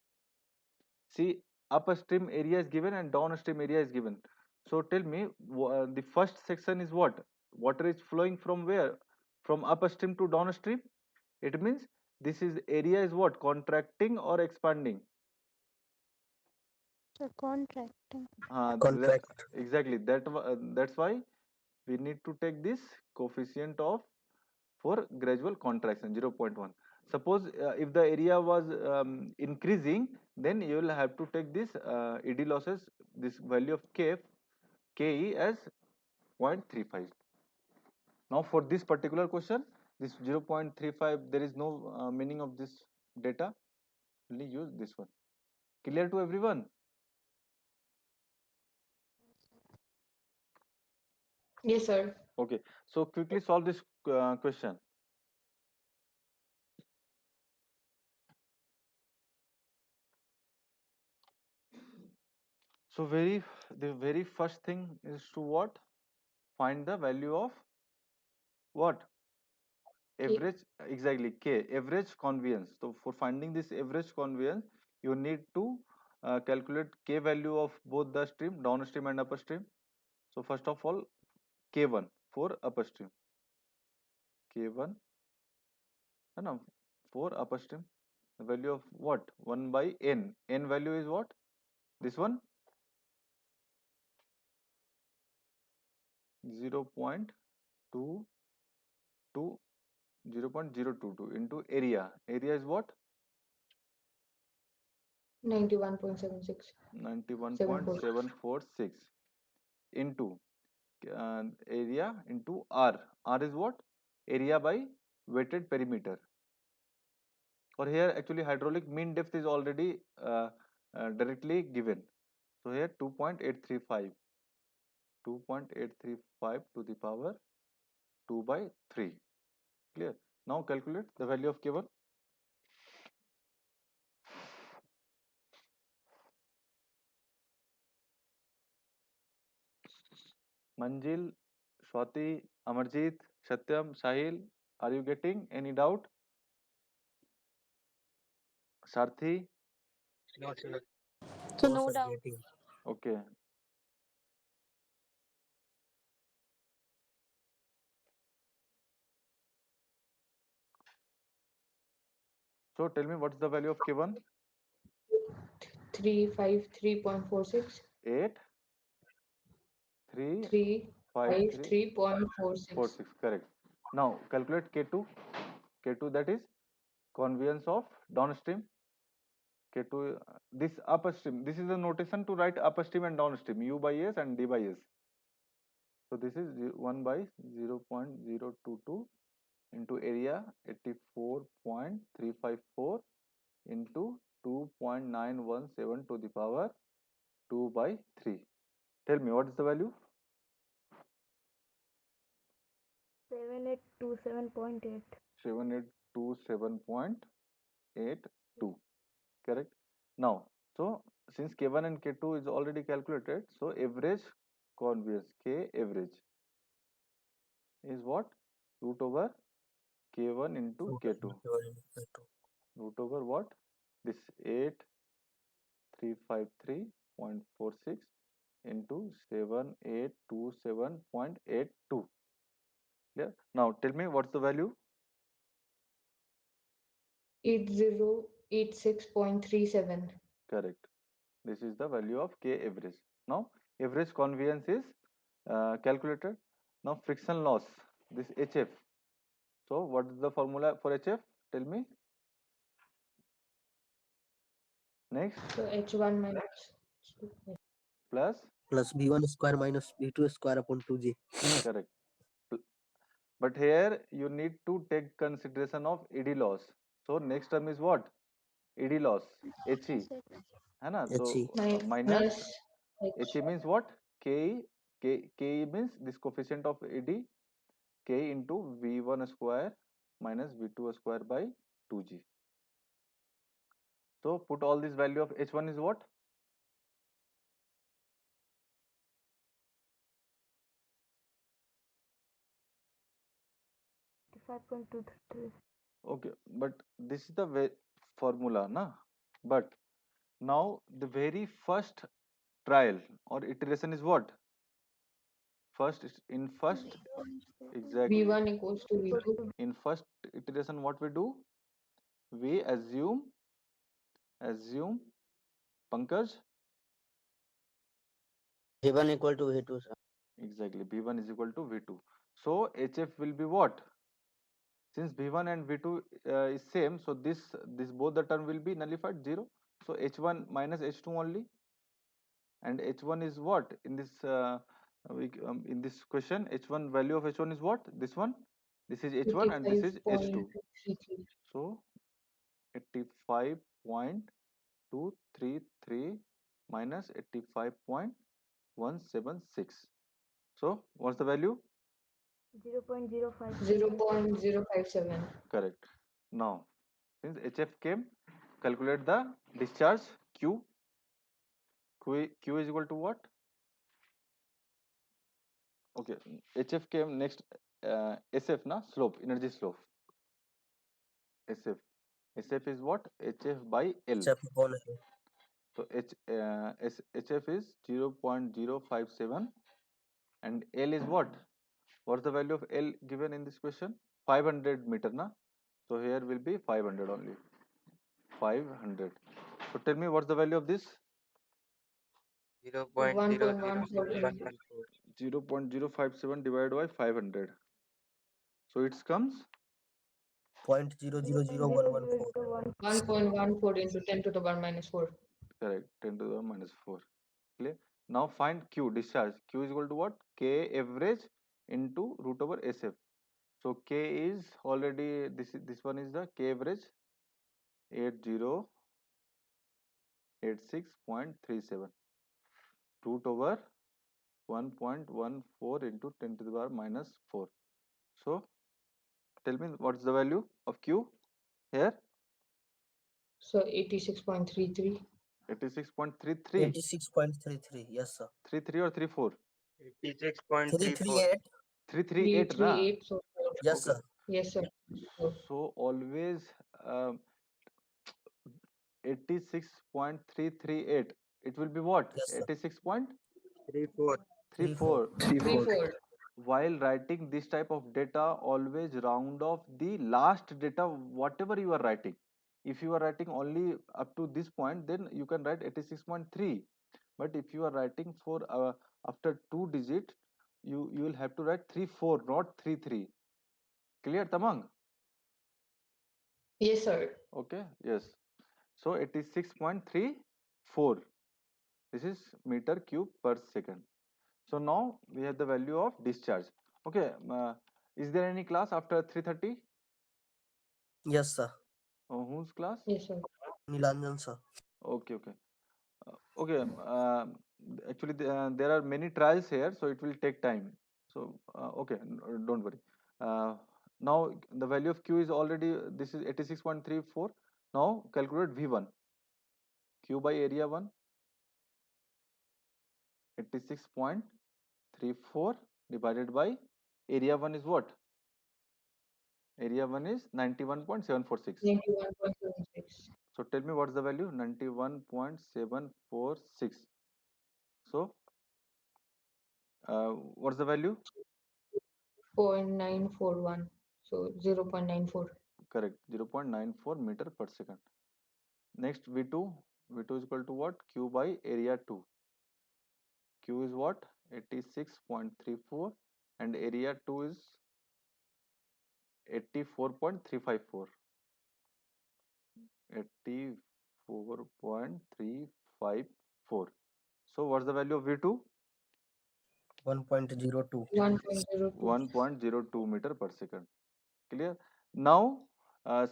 see upstream area is given and downstream area is given. So tell me, the first section is what? Water is flowing from where? From upstream to downstream. It means this is area is what? Contracting or expanding? So contracting. Contract. Exactly. That's why we need to take this coefficient of for gradual contraction 0.1. Suppose if the area was increasing, then you will have to take this ed losses, this value of ke as 0.35. Now for this particular question, this 0.35, there is no meaning of this data, only use this one. Clear to everyone? Yes, sir. Okay, so quickly solve this question. So the very first thing is to what? Find the value of what? Average, exactly, K, average conveyance. So for finding this average conveyance, you need to calculate K value of both the stream, downstream and upstream. So first of all, K1 for upstream. K1, no, for upstream. The value of what? 1 by N. N value is what? This one? 0.2 to 0.022 into area. Area is what? 91.76. 91.746 into area into R. R is what? Area by weighted perimeter. Or here actually hydraulic mean depth is already directly given. So here 2.835. 2.835 to the power 2 by 3. Clear? Now calculate the value of K1. Manjil, Swati, Amarjit, Satyam, Sahil, are you getting any doubt? Sarthi? No, sir. So No, no sir, doubt. getting. Okay. So tell me what's the value of K1? 353.46. 8, 3, 5, 3, 353.46. 46. Correct. Now calculate K2. K2, that is conveyance of downstream. K2, this upstream. This is the notation to write upstream and downstream. U by S and D by S. So this is 1 by 0.022 into area 84.354 into 2.917 to the power 2 by 3. Tell me what is the value? 7827.8. 7827.82. Correct. Now, so since K1 and K2 is already calculated, so average conveyance K average is what? Root over K1 into K2. Root over what? This 8353.46 into 7827.82. Clear? Now tell me what's the value? 8086.37. Correct. This is the value of K average. Now average conveyance is calculated. Now friction loss, this HF. So what is the formula for HF? Tell me. Next, So H1 minus plus, Plus V1 square minus V2 square upon 2G. correct. But here you need to take consideration of ED loss. So next term is what? ED loss, HE. है ना? So HE. minus H. HE means what? KE means this coefficient of ED, K into V1 square minus V2 square by 2G. So put all this value of H1 is what? 5.233. Okay, but this is the way formula, na? But Now the very first trial or iteration is what? In first, exactly. V1 equals to V2. In first iteration, what we do? We assume Pankaj. V1 equal to V2, sir. Exactly. V1 is equal to V2. So HF will be what? Since V1 and V2 is same, so this both the term will be nullified 0. So H1 minus H2 only, and H1 is what in this in this question? H1 value of H1 is what? This one. This is H1 and this is H2. 85.33. So 85.233 minus 85.176. So what's the value? 0.05. 0.057. Correct. Now, since HF came, calculate the discharge Q. Q is equal to what? Okay, HF came next. SF na slope, energy slope. SF. SF is what? HF by L. HF upon L. So HF is 0.057 and L is what? What's the value of L given in this question? 500 meter na. So here will be 500 only. 500. So tell me what's the value of this? 1.114. 0.057 divided by 500. So it comes 0.000114. 1.14 into 10 to the power minus 4. correct 10 to the minus 4. Clear? Now find Q discharge. Q is equal to what? K average into root over SF. So K is already this one is the K average 8086.37 root over 1.14 into 10 to the power minus 4. So tell me what's the value of Q here? So 86.33. 86.33. 86.33. Yes, sir. 33 or 34? 86.34. 338. 338 na? 338. So Yes, Okay. sir. yes, sir. So always 86.338. It will be what? Yes, sir. 86.34. 34. 34. While writing this type of data, always round off the last data, whatever you are writing. If you are writing only up to this point, then you can write 86.3. But if you are writing for after 2 digit, you will have to write 34, not 33. Clear, Tamang? Yes, sir. Okay, yes. So 86.34. This is meter cube per second. So now we have the value of discharge. Okay, is there any class after 3:30? Yes, sir. Whose class? Yes, sir. Nilanjan, sir. Okay, okay. Okay, actually there are many trials here, so it will take time. So okay, don't worry. Now the value of Q is already, this is 86.34. Now calculate V1. Q by area 1, 86.34 divided by area 1 is what? Area 1 is 91.746. 91.76. So tell me what's the value? 91.746. So what's the value? 0.941. So 0.94. Correct, 0.94 meter per second. Next V2. V2 is equal to what? Q by area 2. Q is what? 86.34 and area 2 is 84.354. 84.354. So what's the value of V2? 1.02. 1.02. 1.02 meter per second. Clear? Now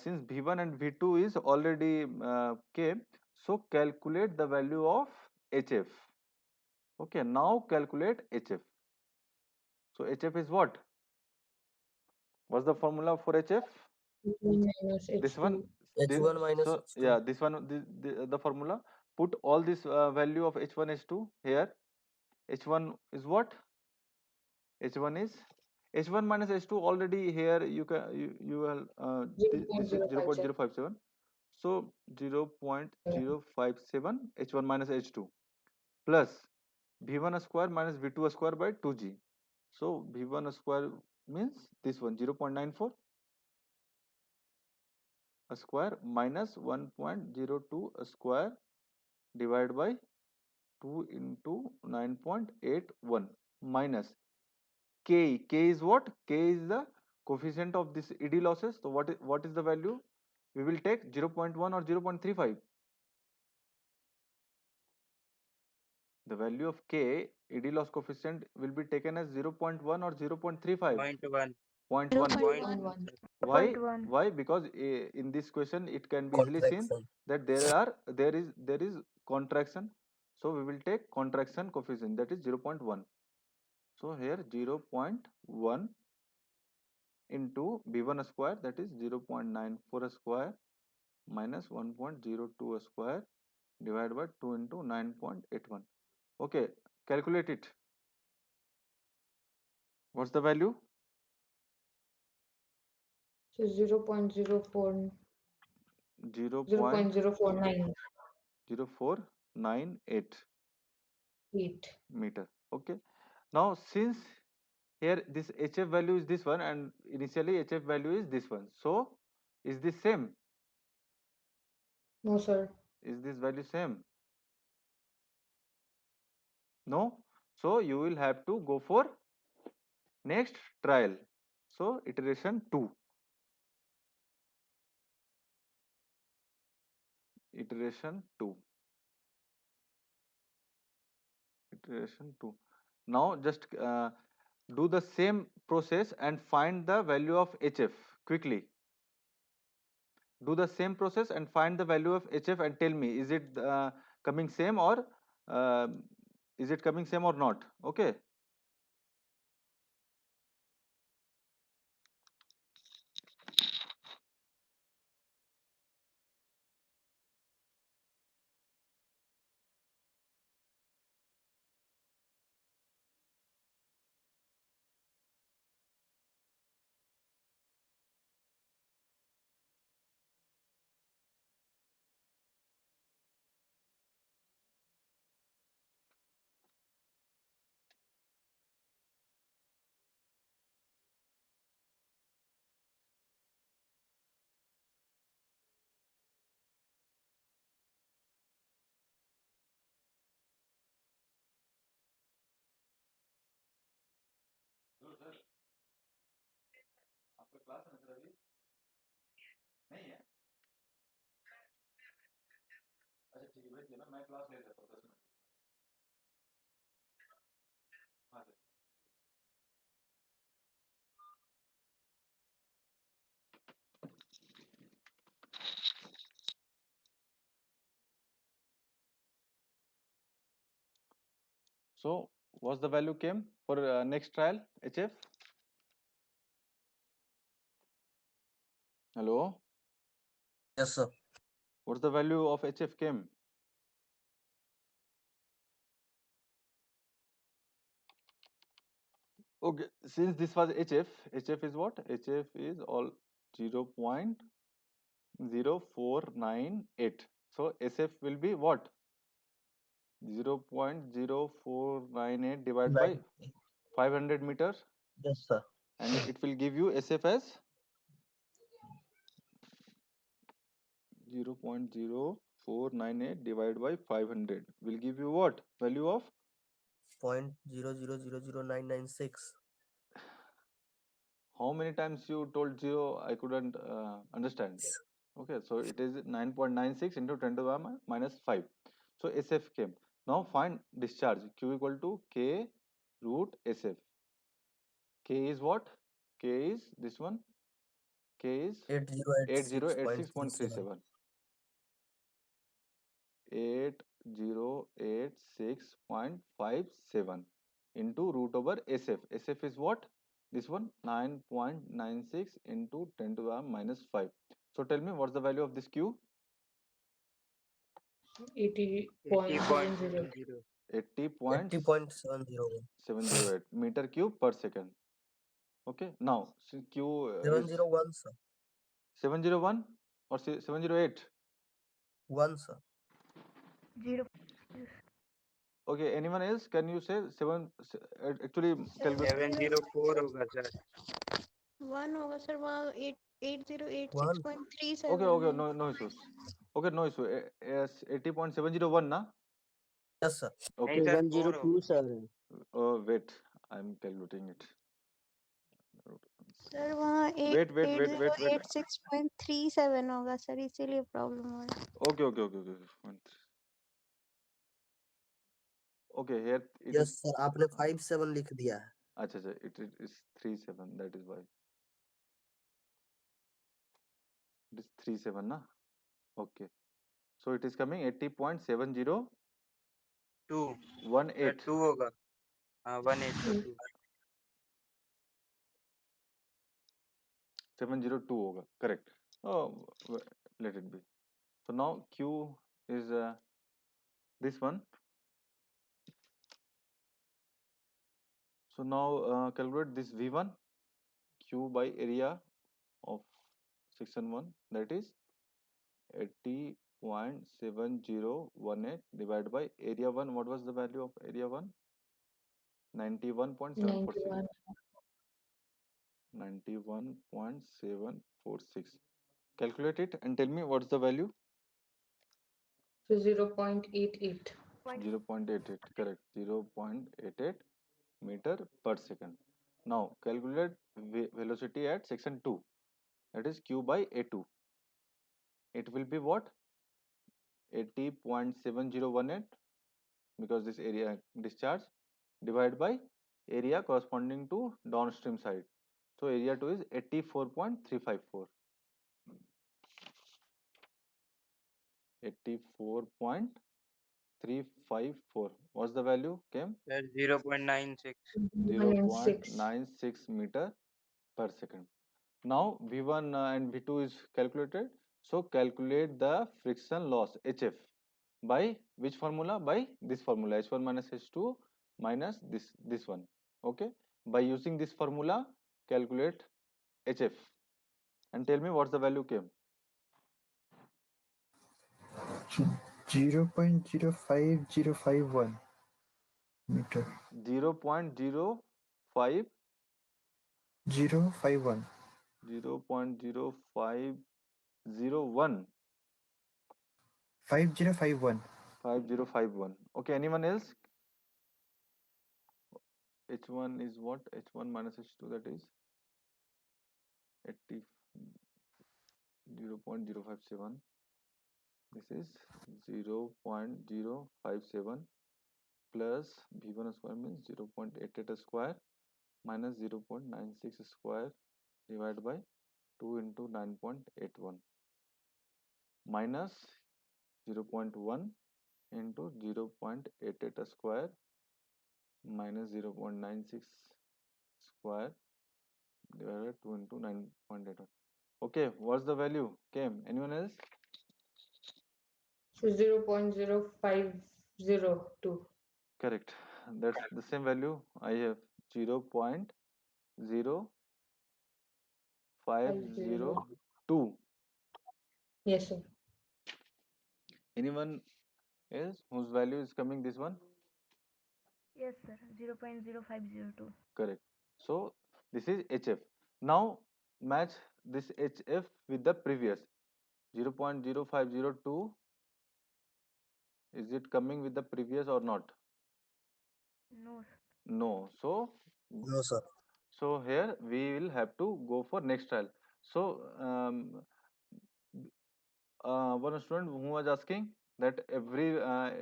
since V1 and V2 is already came, so calculate the value of HF. Okay, now calculate HF. So HF is what? What's the formula for HF? minus This one. H2. H1 minus So H2. yeah, this one, the formula. Put all this value of H1, H2 here. H1 is what? H1 is H1 minus H2 already here. You can you will this is 0.057. 0.057. So 0.057 H1 minus H2 plus V1 square minus V2 square by 2G. So V1 square means this one 0.94 a square minus 1.02 a square divided by 2 into 9.81 minus K. K is what? K is the coefficient of this ED losses. So what is the value? We will take 0.1 or 0.35. The value of K, ED loss coefficient, will be taken as 0.1 or 0.35. 0.1. 0.1. 0.1. Why? 0.1. Why? Because in this question it can be easily seen Contraction. that there is contraction. So we will take contraction coefficient, that is 0.1. So here 0.1 into V1 square, that is 0.94 square minus 1.02 square divided by 2 into 9.81. Okay, calculate it. What's the value? So 0.04, 0.0498 0.0498 meter. Okay. Now since here this HF value is this one and initially HF value is this one. So is this same? No, sir. Is this value same? No. So you will have to go for next trial. So iteration 2. Iteration 2. Iteration 2. Now just do the same process and find the value of HF quickly. Do the same process and find the value of HF and tell me is it coming same or uh, is it coming same or not? Okay. आपका class है ना sir अभी नहीं है अच्छा ठीक है भेज देना मैं क्लास ले लेता हूँ 10 मिनट हाँ sir So what's the value came for next trial HF? Hello, Yes, sir. what's the value of HF came? Okay, since this was HF, HF is what? HF is all 0.0498. So SF will be what? 0.0498 divided by Right. 500 meters, Yes, sir. and it will give you SF as 0.0498 divided by 500 will give you what? Value of 0.00000996. how many times you told zero? I couldn't understand. Okay, so it is 9.96 into 10 to the power minus 5. So SF came. Now find discharge. Q equal to K root SF. K is what? K is this one. K is 8086.37. 8086.57 into root over SF. SF is what? This one 9.96 into 10 to the power minus 5. So tell me what's the value of this Q? 80.70. 80.708 80.701. meter cube per second. Okay, now since Q is 701, sir. 701 or 708. 1, sir. 0. Okay, anyone else? Can you say actually calculate 704 होगा sir. 1 होगा sir वहाँ 1. 8086.37 okay है. no issues. Okay, no issue. Yes, 80.701 na. Yes, sir. Okay, नहीं sir 4 102 होगा. sir. wait, I'm calculating it. Sir वहाँ Wait. 8086.37 होगा sir इसीलिए problem हो रहा है. Okay. Okay, here it Yes, is. sir. आपने 57 लिख दिया है. अच्छा, it is 37. That is why it is 37 na. Okay, so it is coming 80.7018. 2 sir 2 होगा. हाँ 18 तो 2. 702 होगा, correct. Oh, let it be. So now Q is this one. So now calculate this V1 Q by area of section 1, that is 80.7018 divided by area 1. What was the value of area 1? 91.746. 91. 91.746. Calculate it and tell me what's the value. So 0.88. 0.88, correct. 0.88 meter per second. Now calculate velocity at section 2, that is Q by A2. It will be what? 80.7018, because this area discharge, divided by area corresponding to downstream side. So area 2 is 84.354. 84.354. What's the value came? Sir 0.96. 0.96 meter per second. Now V1 and V2 is calculated. So calculate the friction loss HF by which formula? By this formula, H1 minus H2 minus this one. Okay. By using this formula, calculate HF and tell me what's the value came. 0.05051 meter. 0.05 051. 0.0501. 5051. 5051. Okay, anyone else? H1 is what? H1 minus H2, that is 80, 0.057. This is 0.057 plus V1 square means 0.88 square minus 0.96 square divided by 2 into 9.81 minus 0.1 into 0.88 square minus 0.96 square divided by 2 into 9.81. Okay, what's the value came? Anyone else? So 0.0502. Correct. That's the same value I have. 0.0502. Yes, sir. Anyone else whose value is coming this one? Yes sir 0.0502. Correct. So this is HF. Now match this HF with the previous 0.0502. Is it coming with the previous or not? No sir. No. No, sir. So here we will have to go for next trial. So one student who was asking that every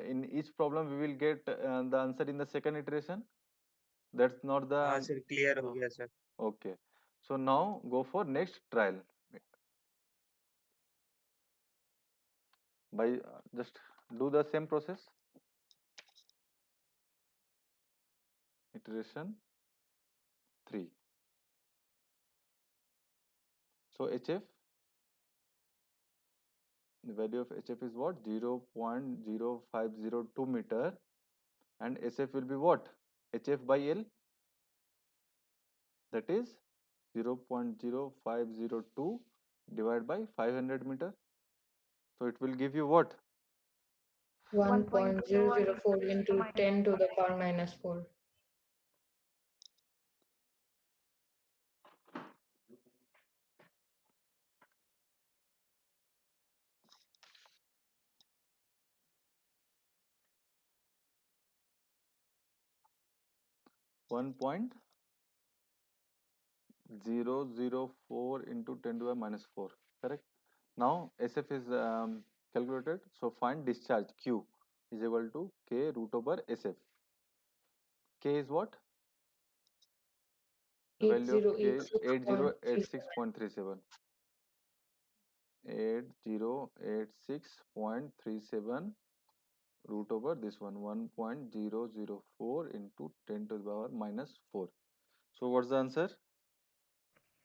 in each problem we will get the answer in the second iteration. That's not the हाँ sir clear हो गया sir. okay. So now go for next trial by just do the same process. Iteration 3. So HF, the value of HF is what? 0.0502 meter, and SF will be what? HF by L, that is 0.0502 divided by 500 meter. So it will give you what? 1.004 into 10 to the power minus 4. One point 004 into 10 to the minus 4, correct? Now SF is calculated, so find discharge Q is equal to K root over SF. K is what? The value of K is 8086.37. 8086.37 root over this one 1.004 into 10 to the power minus 4. So what's the answer?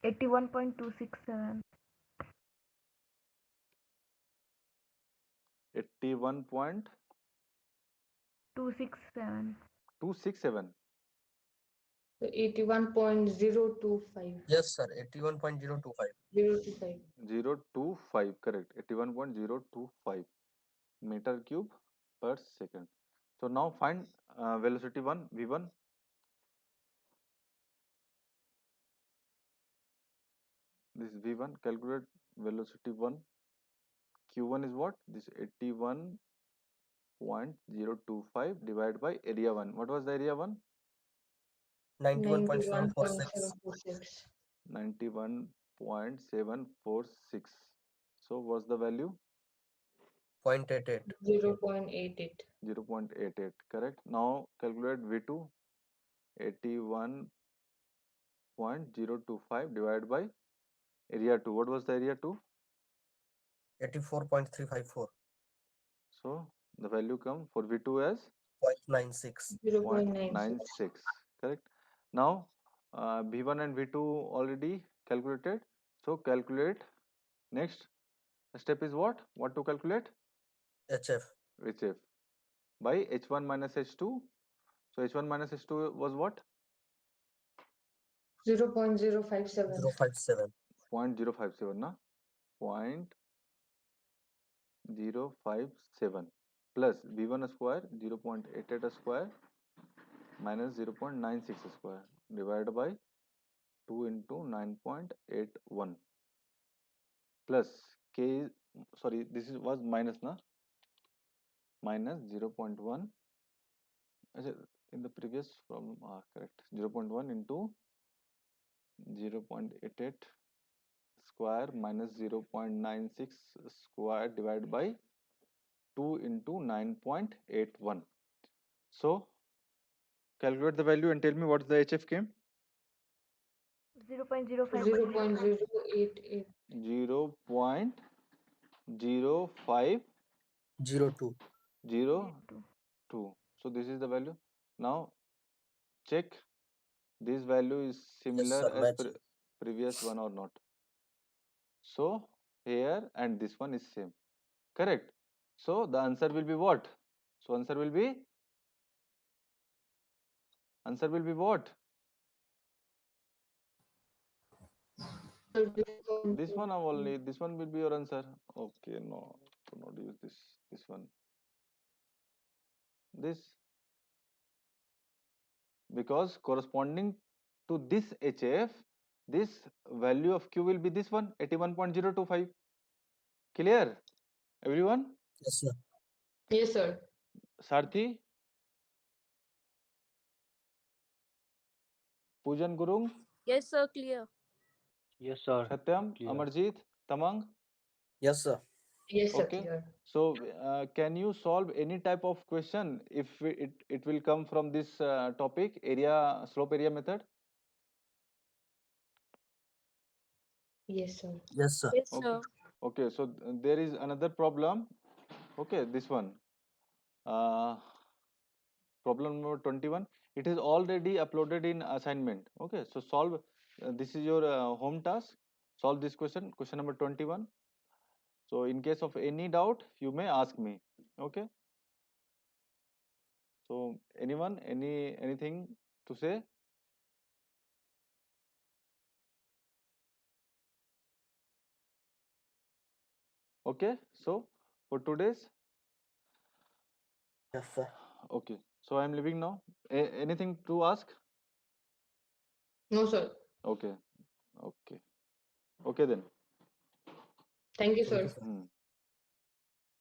81.267. 81.267. 267. So 81.025. Yes, sir. 81.025. 025. 025, correct. 81.025 meter cube per second. So now find velocity 1 v1. This is v1. Calculate velocity 1. q1 is what? This 81.025 divided by area 1. What was the area 1? 91.746. 91.746. 91.746. So what's the value? 0.88. 0.88. 0.88, correct. Now calculate v2. 81.025 divided by area 2. What was the area 2? 84.354. So the value come for v2 as 0.96. 0.96. 0.96, correct. Now v1 and v2 already calculated. So calculate. Next step is what? What to calculate? HF. HF by h1 minus h2. So h1 minus h2 was what? 0.057. 057. 0.057, na? 0.057 plus v1 square 0.88 square minus 0.96 square divided by 2 into 9.81 plus k is, sorry, this is was minus, na? Minus 0.1. In the previous problem, correct. 0.1 into 0.88 square minus 0.96 square divided by 2 into 9.81. So calculate the value and tell me what's the HF came. 0.05. 0.088. 0.0502. 02. So this is the value. Now check this value is Yes, similar sir. as Matching. previous one or not. So here and this one is same, correct. So the answer will be what? So answer will be what? This one only. This one will be your answer. Okay, no, do not use this one. This, because corresponding to this HF, this value of Q will be this one, 81.025. Clear, everyone? Yes, sir. Yes, sir. Sarthi, Pujan Gurung, Yes, sir, clear. Yes, sir. Satyam, Clear. Amarjit, Tamang. Yes, sir. Yes, sir. Okay. Clear. So can you solve any type of question if it will come from this topic, area, slope area method? Yes, sir. Yes, sir. Yes, Okay. sir. Okay, so there is another problem. Okay, this one. Problem number 21. It is already uploaded in assignment. Okay, so solve. This is your home task. Solve this question. Question number 21. So in case of any doubt, you may ask me. Okay. So anyone, anything to say? Okay, so for 2 days? Yes, sir. Okay, so I'm leaving now. Anything to ask? No, sir. Okay, okay, okay then. Thank you, Thank sir. you, sir.